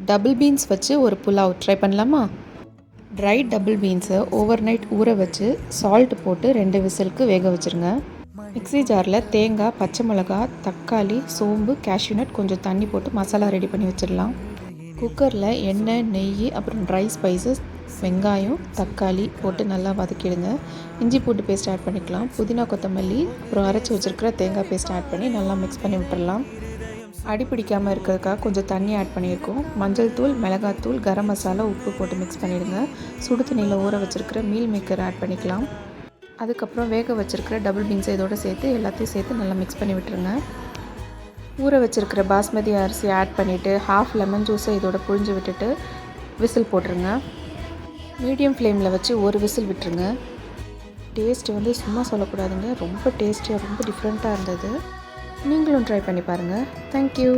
Double beans வச்சு ஒரு pulao try பண்ணலாமா? ட்ரை டபுள் பீன்ஸை ஓவர் நைட் ஊற வச்சு சால்ட் போட்டு 2 விசிலுக்கு வேக வச்சுருங்க. மிக்ஸி ஜாரில் தேங்காய், பச்சை மிளகா, தக்காளி, சோம்பு, கேஷ்யூநட், கொஞ்சம் தண்ணி போட்டு மசாலா ரெடி பண்ணி வச்சிடலாம். குக்கரில் எண்ணெய், நெய், அப்புறம் ட்ரை ஸ்பைசஸ், வெங்காயம், தக்காளி போட்டு நல்லா வதக்கிடுங்க. இஞ்சி பூண்டு பேஸ்ட் ஆட் பண்ணிக்கலாம். புதினா, கொத்தமல்லி, அப்புறம் அரைச்சி வச்சுருக்கிற தேங்காய் பேஸ்ட் ஆட் பண்ணி நல்லா மிக்ஸ் பண்ணி விட்டுடலாம். அடி பிடிக்காமல் இருக்கிறதுக்காக கொஞ்சம் தண்ணி ஆட் பண்ணியிருக்கோம். மஞ்சள் தூள், மிளகாத்தூள், கரம் மசாலா, உப்பு போட்டு மிக்ஸ் பண்ணிவிடுங்க. சுடு தண்ணியில் ஊற வச்சுருக்கிற மீல் மேக்கர் ஆட் பண்ணிக்கலாம். அதுக்கப்புறம் வேக வச்சுருக்கிற டபுள் பீன்ஸை இதோடு சேர்த்து எல்லாத்தையும் சேர்த்து நல்லா மிக்ஸ் பண்ணி விட்டுருங்க. ஊற வச்சுருக்கிற பாஸ்மதி அரிசி ஆட் பண்ணிவிட்டு ஹாஃப் லெமன் ஜூஸை இதோட புழிஞ்சு விட்டுட்டு விசில் போட்டுருங்க. மீடியம் ஃப்ளேமில் வச்சு ஒரு விசில் விட்டுருங்க. டேஸ்ட்டு சும்மா சொல்லக்கூடாதுங்க, ரொம்ப டேஸ்டியாக ரொம்ப டிஃப்ரெண்ட்டாக இருந்தது. நீங்களும் ட்ரை பண்ணி பாருங்கள். தேங்க்யூ.